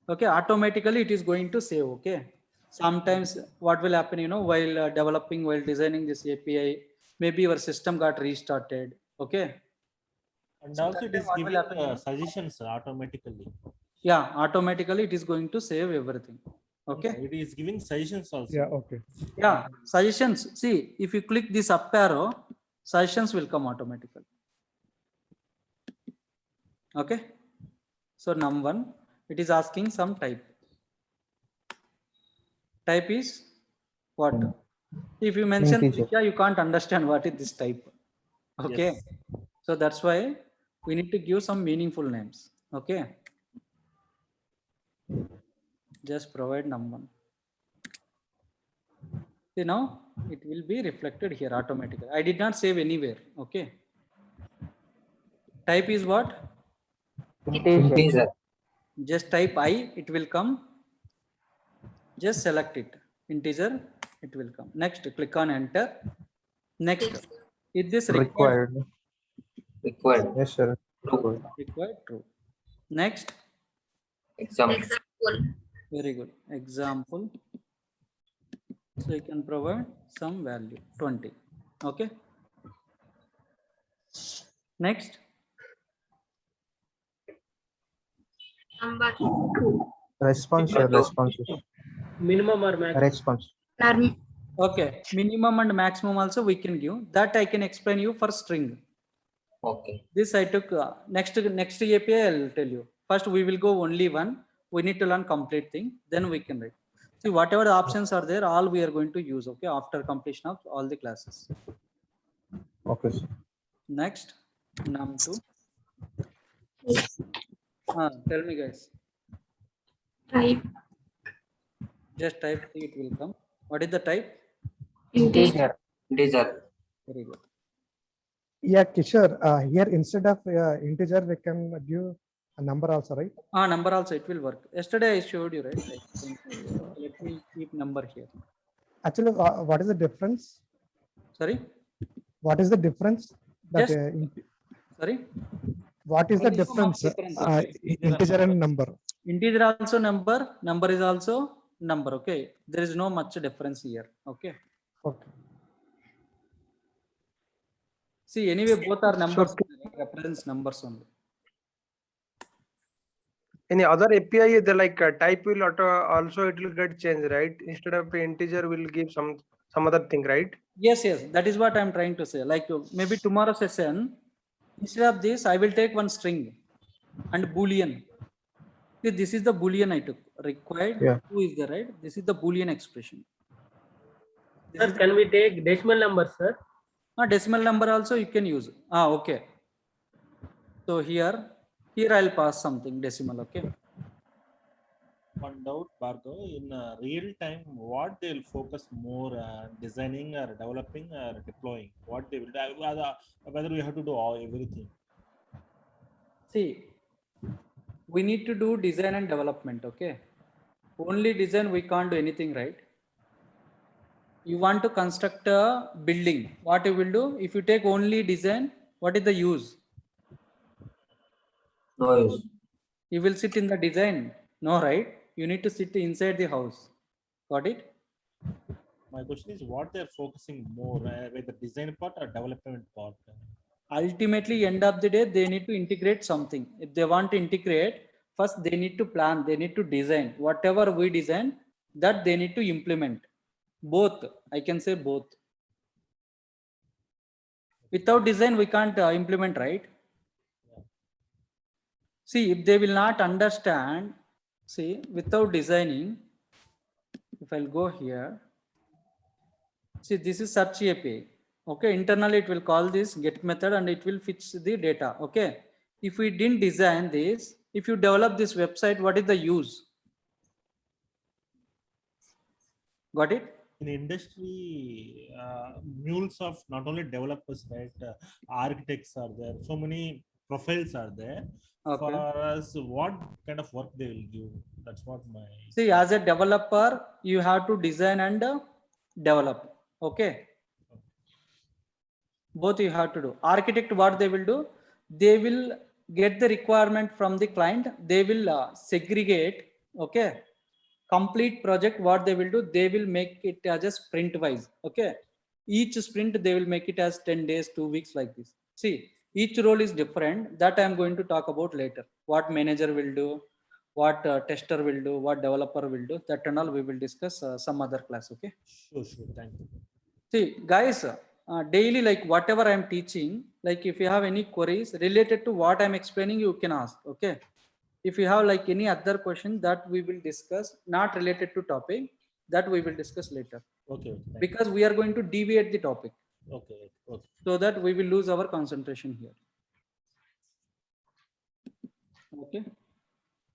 Okay, automatically it is going to save. Okay. Sometimes what will happen, while developing, while designing this API, maybe your system got restarted. Okay. And So also that it time is what will giving happen? suggestions automatically. Yeah, automatically it is going to save everything. Okay. It is giving suggestions also. Yeah, okay. Yeah, suggestions. See, if you click this up arrow, suggestions will come automatically. Okay. So num1, it is asking some type. Type is what? If you mention Integer. Trisha, you can't understand what is this type. Okay. Yes. So that's why we need to give some meaningful names. Okay. Just provide num1. See, now it will be reflected here automatically. I did not save anywhere. Okay. Type is what? Integer. Just type I, it will come. Just select it. Integer, it will come. Next, click on enter. Next, is this required? Required. Yes, sir. Required, true. Next, Example. very good. Example. So you can provide some value, 20. Okay. Next. Number 2. Response, sir. Response. Minimum or max? Response. Okay. Minimum and maximum also we can give. That I can explain you for string. Okay. This I took next API. I'll tell you. First, we will go only one. We need to learn complete thing. Then we can write. See, whatever the options are there, all we are going to use. Okay, after completion of all the classes. Okay, sir. Next, num2. Tell me, guys. Type. Just type, it will come. What is the type? Integer. Integer. Very good. Yeah, Kishore, here instead of integer, we can give a number also, right? Number also, it will work. Yesterday I showed you, right? Let me keep number here. Actually, what is the difference? Sorry? What is the difference? That, Just, sorry? What is the difference? Integer and number. Integer also number, number is also number. Okay. There is no much difference here. Okay. Okay. See, anyway, both are numbers, represents numbers only. Any other API, the like type will also it will get changed, right? Instead of integer, will give some other thing, right? Yes, that is what I'm trying to say. Like maybe tomorrow session, instead of this, I will take one string and Boolean. See, this is the Boolean I took. Required. Yeah. Who is there, right? This is the Boolean expression. Sir, can we take decimal number, sir? Decimal number also you can use. Okay. So here I'll pass something decimal. Okay. One doubt, Bhargav, in real time, what they'll focus more designing or developing or deploying? What they will do, whether we have to do everything. See, we need to do design and development. Okay. Only design, we can't do anything, right? You want to construct a building. What you will do? If you take only design, what is the use? No use. You will sit in the design. No, right? You need to sit inside the house. Got it? My question is what they're focusing more, whether design part or development part? Ultimately, end of the day, they need to integrate something. If they want to integrate, first they need to plan, they need to design. Whatever we design, that they need to implement. Both, I can say both. Without design, we can't implement, right? See, if they will not understand, see, without designing, if I'll go here, see, this is search API. Okay, internally it will call this get method and it will fetch the data. Okay, if we didn't design this, if you develop this website, what is the use? Got it? In industry, mules of not only developers, right? Architects are there. So many profiles are there. Okay. For us, what kind of work they will give? That's what my. See, as a developer, you have to design and develop. Okay. Both you have to do. Architect, what they will do? They will get the requirement from the client. They will segregate. Okay. Complete project, what they will do? They will make it as a sprint wise. Okay. Each sprint, they will make it as 10 days, 2 weeks like this. See, each role is different. That I am going to talk about later. What manager will do, what tester will do, what developer will do. That and all we will discuss some other class. Okay. Sure. Thank you. See, guys, daily, like whatever I am teaching, like if you have any queries related to what I'm explaining, you can ask. Okay. If you have like any other question that we will discuss, not related to topic, that we will discuss later. Okay. Because we are going to deviate the topic. Okay. So that we will lose our concentration here. Okay.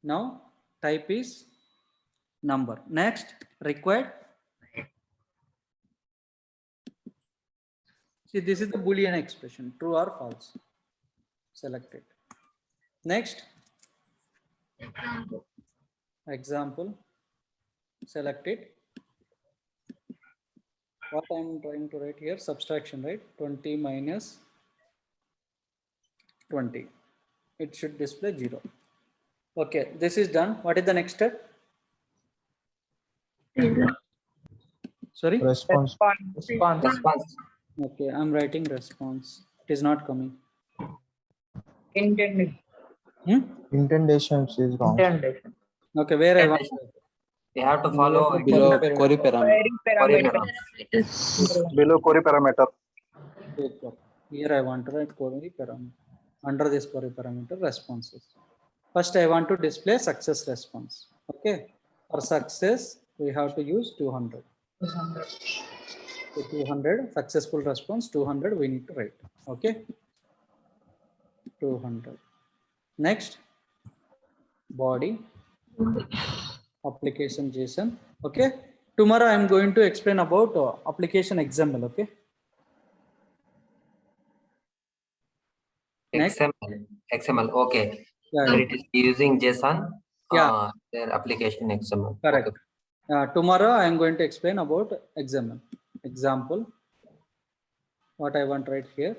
Now type is number. Next, required. See, this is the Boolean expression, true or false. Select it. Next, example. Select it. What I'm trying to write here, subtraction, right? 20 minus 20. It should display 0. Okay, this is done. What is the next step? Sorry? Response. Okay, I'm writing response. It is not coming. Intended. Indentations is wrong. Okay, where I want. We have to follow below query parameter. Below query parameter. Here I want to write query parameter. Under this query parameter, responses. First, I want to display success response. Okay. For success, we have to use 200. So 200 successful response, 200 we need to write. Okay. 200. Next, body application JSON. Okay. Tomorrow I am going to explain about application XML. Okay. Next. XML. Okay. Yeah. It is using JSON. Yeah. Their application XML. Correct. Okay. Tomorrow I am going to explain about XML. Example. What I want right here.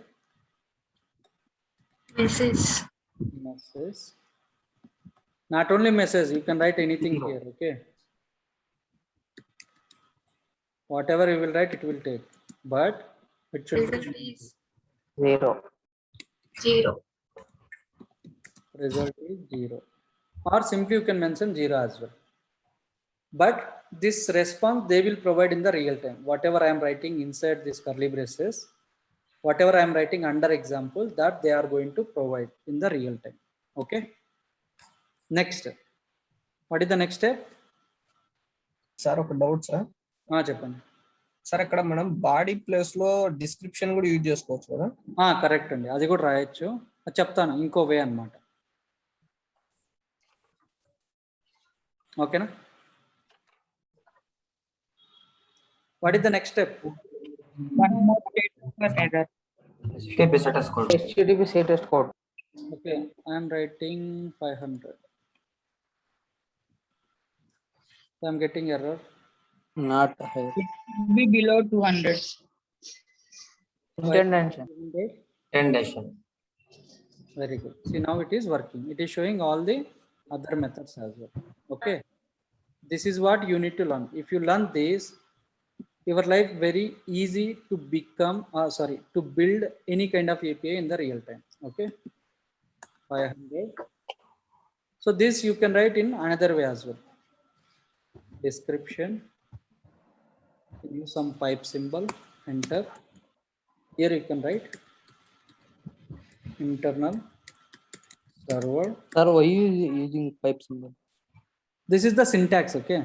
Message. Not only message, you can write anything here. Okay. Whatever you will write, it will take. But it should be 0. Result is 0. Or simply you can mention 0 as well. But this response they will provide in the real time. Whatever I am writing inside this curly braces, whatever I am writing under example, that they are going to provide in the real time. Okay. Next. What is the next step? Sir ఒక doubt sir. చెప్పండి sir అక్కడ మనం body place లో description కూడా use చేసుకోవచ్చు కదా? Correct అండి, అది కూడా రాయొచ్చు. చెప్తాను ఇంకో వే అన్నమాట. ఓకేనా? What is the next step? One more error. HTTP status code. HTTP status code. Okay, I am writing 500. So I am getting error. Not higher. It should be below 200. Indentation. Very good. See, now it is working. It is showing all the other methods as well. Okay. This is what you need to learn. If you learn this, your life very easy to become, to build any kind of API in the real time. Okay. 500. So this you can write in another way as well. Description. Use some pipe symbol. Enter. Here you can write internal server. Sir, why are you using pipe symbol? This is the syntax. Okay.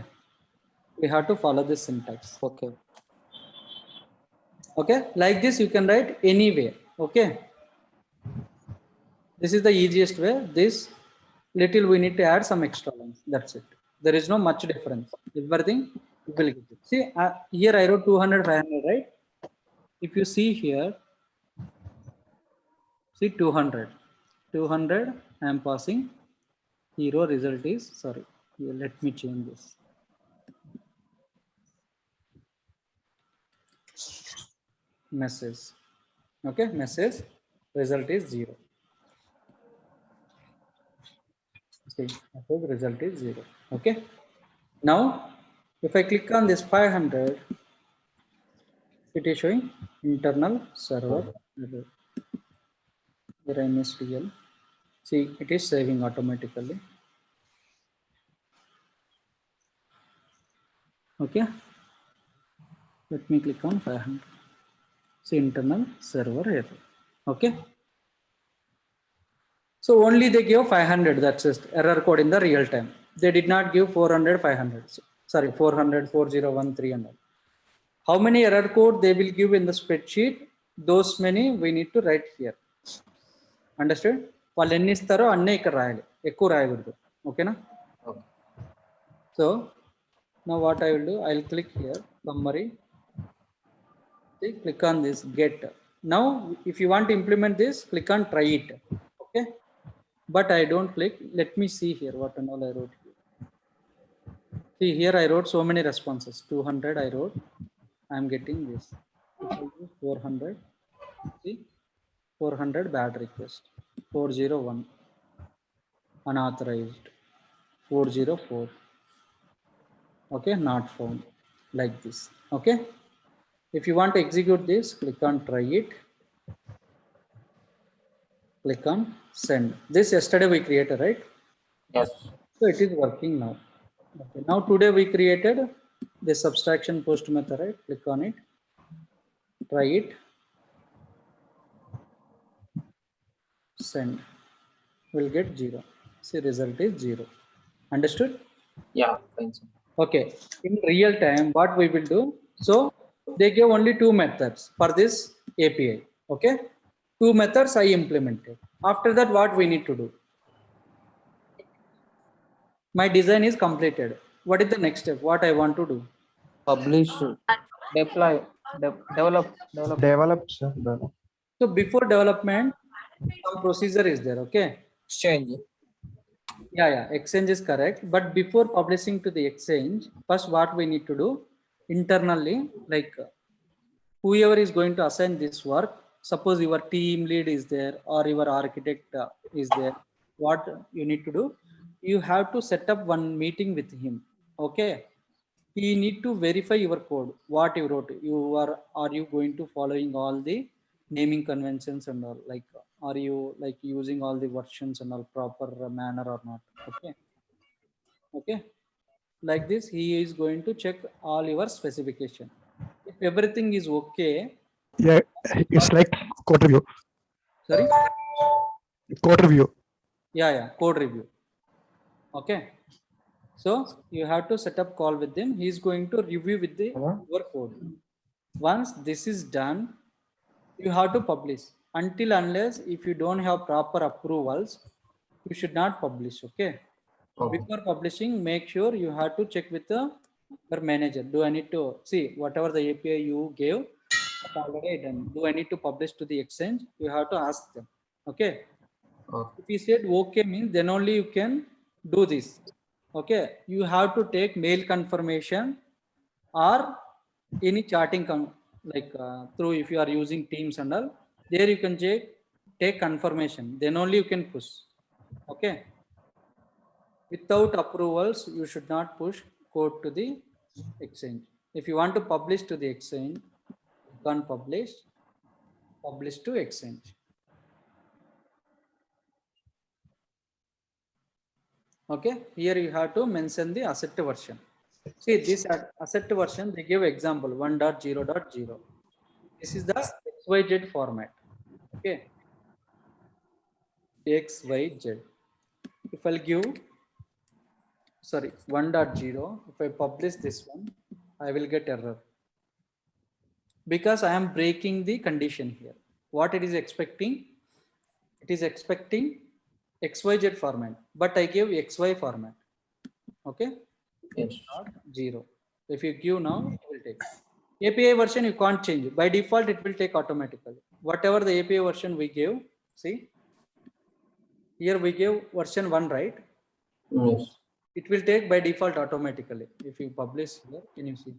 We have to follow this syntax. Okay. Okay. Like this, you can write anywhere. Okay. This is the easiest way. This little we need to add some extra lines. That's it. There is no much difference. Everything you will get it. See, here I wrote 200, 500, right? If you see here, see 200. 200, I am passing. Hero result is, sorry, here, let me change this. Message. Okay, message result is 0. See, message result is 0. Okay. Now, if I click on this 500, it is showing internal server error. Where I missed DL. See, it is saving automatically. Okay. Let me click on 500. See, internal server error. Okay. So only they give 500. That's just error code in the real time. They did not give 400, 500. Sorry, 400, 401, 300. How many error code they will give in the spreadsheet? Those many we need to write here. Understood? వాళ్ళు ఎన్ని ఇస్తారో అన్నీ ఇక్కడ రాయాలి, ఎక్కువ రాయకూడదు. ఓకేనా? So now what I will do, I will click here summary. See, click on this get. Now if you want to implement this, click on try it. Okay, but I don't click. Let me see here what and all I wrote here. See, here I wrote so many responses. 200 I wrote. I am getting this. 400. See, 400 bad request. 401 unauthorized. 404. Okay, not found. Like this. Okay. If you want to execute this, click on try it. Click on send. This yesterday we created, right? Yes. So it is working now. Okay. Now today we created this subtraction post method, right? Click on it. Try it. Send. We'll get 0. See, result is 0. Understood? Yeah, fine, sir. Okay. In real time, what we will do? So they give only 2 methods for this API. Okay. 2 methods I implemented. After that, what we need to do? My design is completed. What is the next step? What I want to do? Publish, deploy, develop. Develop, sir. So before development, some procedure is there. Okay. Exchange. Yeah, exchange is correct. But before publishing to the exchange, first what we need to do internally, like whoever is going to assign this work, suppose your team lead is there or your architect is there, what you need to do, you have to set up one meeting with him. Okay. He need to verify your code, what you wrote. Are you going to following all the naming conventions and all, like are you like using all the versions and all proper manner or not? Okay, like this he is going to check all your specification. If everything is okay, Yeah, it's like code review. sorry, Code review. yeah, code review. Okay, so you have to set up call with him. He is going to review with the your code. Once this is done, you have to publish. Until unless if you don't have proper approvals, you should not publish. Okay. Before publishing, make sure you have to check with your manager. Do I need to see whatever the API you gave already done? Do I need to publish to the exchange? You have to ask them. Okay. If you said okay means, then only you can do this. Okay. You have to take mail confirmation or any chatting like through, if you are using Teams and all, there you can take confirmation, then only you can push. Okay. Without approvals, you should not push code to the exchange. If you want to publish to the exchange, you can publish to exchange. Okay, here you have to mention the asset version. See, this asset version, they give example 1.0.0. This is the XYZ format. Okay, XYZ. If I'll give, sorry, 1.0, if I publish this one, I will get error because I am breaking the condition here. What it is expecting, It is expecting XYZ format, but I gave XY format. Okay. Yes. Not 0. If you give now, it will take. API version you can't change. By default, it will take automatically. Whatever the API version we give, see, here we give version 1, right? Yes. It will take by default automatically. If you publish here, can you see?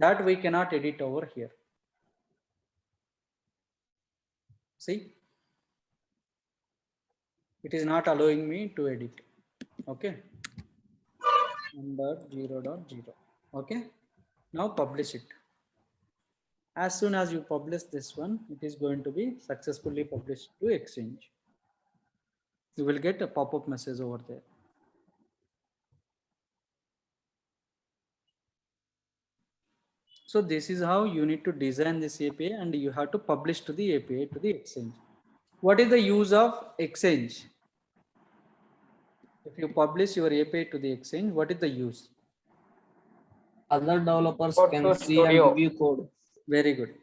That we cannot edit over here. See? It is not allowing me to edit. Okay. 1.0.0. Okay. Now publish it. As soon as you publish this one, it is going to be successfully published to Exchange. You will get a pop-up message over there. So this is how you need to design this API, and you have to publish to the API to the Exchange. What is the use of Exchange? If you publish your API to the Exchange, what is the use? Other developers Code can to see studio. and review code. Very good.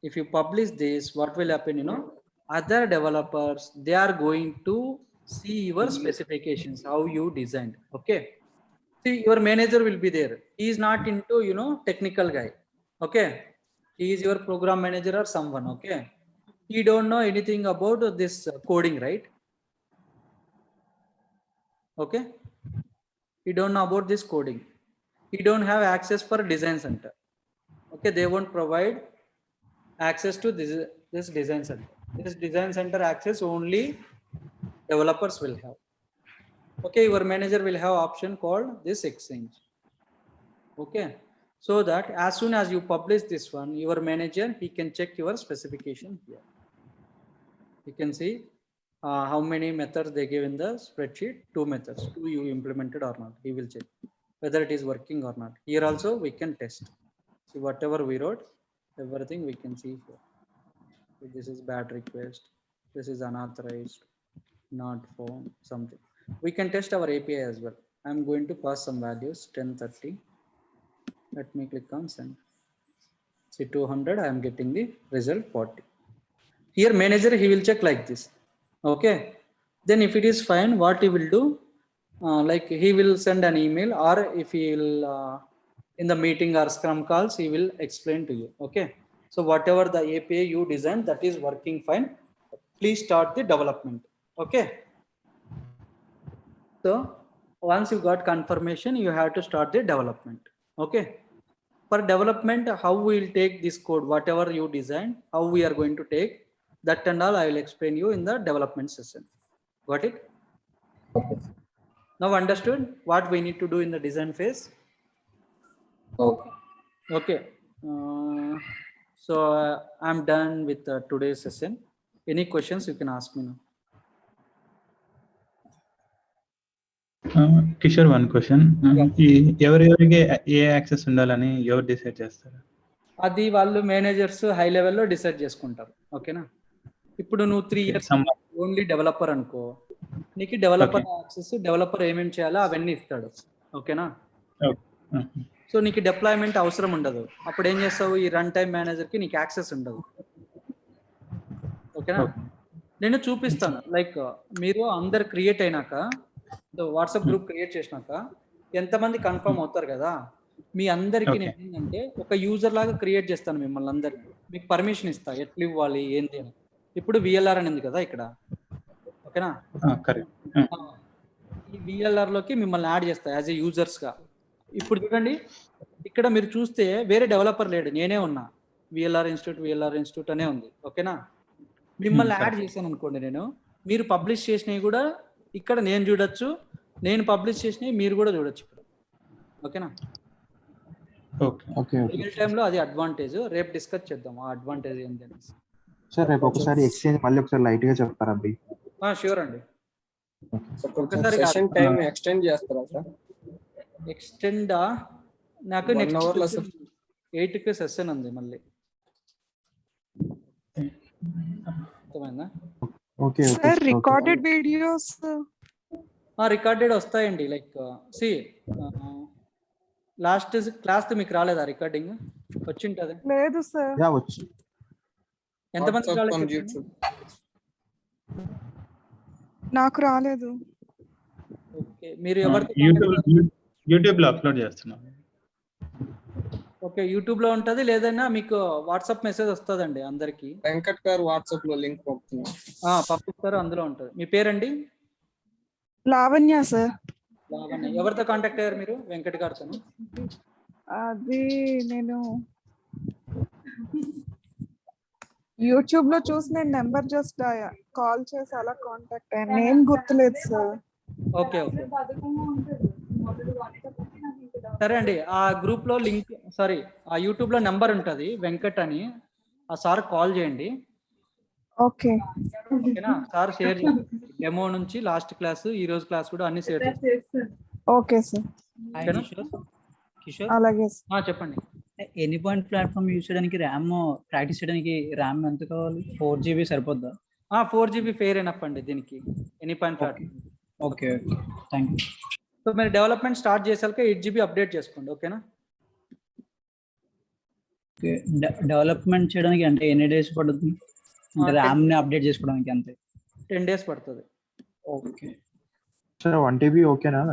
If you publish this, what will happen? You know, other developers, they are going to see your specifications, how you designed. Okay. See, your manager will be there. He is not into, you know, technical guy. Okay. He is your program manager or someone. Okay. He don't know anything about this coding, right? Okay. He don't know about this coding. He don't have access for design center. Okay. They won't provide access to this design center. This design center access only developers will have. Okay, your manager will have option called this Exchange. Okay, so that as soon as you publish this one, your manager, he can check your specification here. You can see how many methods they give in the spreadsheet. 2 methods. 2 you implemented or not. He will check whether it is working or not. Here also we can test. See, whatever we wrote, everything we can see here. So this is bad request. This is unauthorized, not found, something. We can test our API as well. I'm going to pass some values, 1030. Let me click on send. See 200, I am getting the result 40. Here manager, he will check like this. Okay. Then if it is fine, what he will do, like he will send an email, or if he will, in the meeting or Scrum calls, he will explain to you. Okay. So whatever the API you design, that is working fine. Please start the development. Okay. So once you got confirmation, you have to start the development. Okay. For development, how we will take this code, whatever you design, how we are going to take that and all, I will explain you in the development session. Got it? Okay. Now understood what we need to do in the design phase? Okay. Okay. So I'm done with today's session. Any questions you can ask me now. Kishore one question ఎవరెవరికి ఏ access ఉండాలని ఎవరు decide చేస్తారు? అది వాళ్ళు managers high లెవెల్లో decide చేసుకుంటారు. ఓకేనా? ఇప్పుడు నువ్వు 3 ఇయర్స్ ఓన్లీ డెవలపర్ అనుకో, నీకు డెవలపర్ యాక్సెస్, డెవలపర్ ఏమేమి చేయాలో అవన్నీ ఇస్తాడు. ఓకేనా? సో నీకు డిప్లాయ్మెంట్ అవసరం ఉండదు. అప్పుడు ఏం చేస్తావు, ఈ రన్ టైమ్ మేనేజర్ కి నీకు యాక్సెస్ ఉండదు. ఓకేనా? నేను చూపిస్తాను. లైక్ మీరు అందరు క్రియేట్ అయినాక, వాట్సాప్ గ్రూప్ క్రియేట్ చేసినాక ఎంతమంది కన్ఫర్మ్ అవుతారు కదా, మీ అందరికి నేను ఏంటంటే ఒక యూజర్ లాగా క్రియేట్ చేస్తాను మిమ్మల్ని అందరికి. మీకు పర్మిషన్ ఇస్తా ఎట్లా ఇవ్వాలి ఏంటి అని. ఇప్పుడు విఎల్ఆర్ అని ఉంది కదా ఇక్కడ. ఓకేనా? ఈ విఎల్ఆర్ లోకి మిమ్మల్ని యాడ్ చేస్తా యాజ్ ఏ యూజర్స్ గా. ఇప్పుడు చూడండి, ఇక్కడ మీరు చూస్తే వేరే డెవలపర్ లేడు, నేనే ఉన్నా. విఎల్ఆర్ ఇన్స్టిట్యూట్ అనే ఉంది. ఓకేనా? మిమ్మల్ని యాడ్ చేశాను అనుకోండి నేను, మీరు పబ్లిష్ చేసినవి కూడా ఇక్కడ నేను చూడొచ్చు, నేను పబ్లిష్ చేసినవి మీరు కూడా చూడొచ్చు. ఓకేనా? రియల్ టైమ్ లో అది అడ్వాంటేజ్. రేపు డిస్కస్ చేద్దాం ఆ అడ్వాంటేజ్ ఏంటి అని. సార్ రేపు ఒకసారి ఎక్స్చేంజ్ మళ్ళీ ఒకసారి లైట్ గా చెప్తారా అబ్బి? ష్యూర్ అండి. సెషన్ టైం ఎక్స్టెండ్ చేస్తారా సార్? ఎక్స్టెండ్ నాకు నెక్స్ట్ 8 కి సెషన్ ఉంది మళ్ళీ. అర్థమైందా? Okay sir recorded videos recorded వస్తాయండి. లైక్ సి లాస్ట్ క్లాస్ మీకు రాలేదా రికార్డింగ్? వచ్చింటది. లేదు సార్. యా వచ్చి. ఎంతమంది రాలేదు? నాకు రాలేదు. ఓకే, మీరు ఎవరితో యూట్యూబ్ లో అప్లోడ్ చేస్తున్నాను. ఓకే, యూట్యూబ్ లో ఉంటది, లేదన్నా మీకు వాట్సాప్ మెసేజ్ వస్తుందండి అందరికి. వెంకట్ గారు వాట్సాప్ లో లింక్ పంపుతున్నారు. పంపిస్తారు, అందులో ఉంటుంది. మీ పేరండి? లావణ్య సార్. లావణ్య. ఎవరితో కాంటాక్ట్ అయ్యారు మీరు? వెంకట్ గారితో? అది నేను యూట్యూబ్ లో చూసి నేను నెంబర్ జస్ట్ కాల్ చేసి అలా కాంటాక్ట్ అయ్యాను. నేమ్ గుర్తులేదు సార్. ఓకే ఓకే, సరే అండి. ఆ గ్రూప్ లో లింక్, సారీ, ఆ యూట్యూబ్ లో నెంబర్ ఉంటుంది వెంకట్ అని. ఆ సార్ కాల్ చేయండి. ఓకే ఓకేనా? సార్ షేర్ చేయండి. డెమో నుంచి లాస్ట్ క్లాస్, ఈ రోజు క్లాస్ కూడా అన్ని షేర్ చేయండి. Okay sir. ఓకేనా? కిషోర్, అలాగే చెప్పండి. ఎనీ పాయింట్ ప్లాట్ఫామ్ యూజ్ చేయడానికి ర్యామ్ ప్రాక్టీస్ చేయడానికి ర్యామ్ ఎంత కావాలి? 4 GB సరిపోద్దా? 4 GB ఫెయిర్ ఎనఫ్ అండి దీనికి, any point platform. Okay okay, thank you. So మీరు డెవలప్మెంట్ స్టార్ట్ చేసాక 8 GB అప్డేట్ చేసుకోండి. ఓకేనా? ఓకే, డెవలప్మెంట్ చేయడానికి అంటే ఎన్ని డేస్ పడుతుంది? అంటే ర్యామ్ ని అప్డేట్ చేసుకోవడానికి అంతే 10 days పడుతుంది. ఓకే సార్ 1 TB ఓకేనా?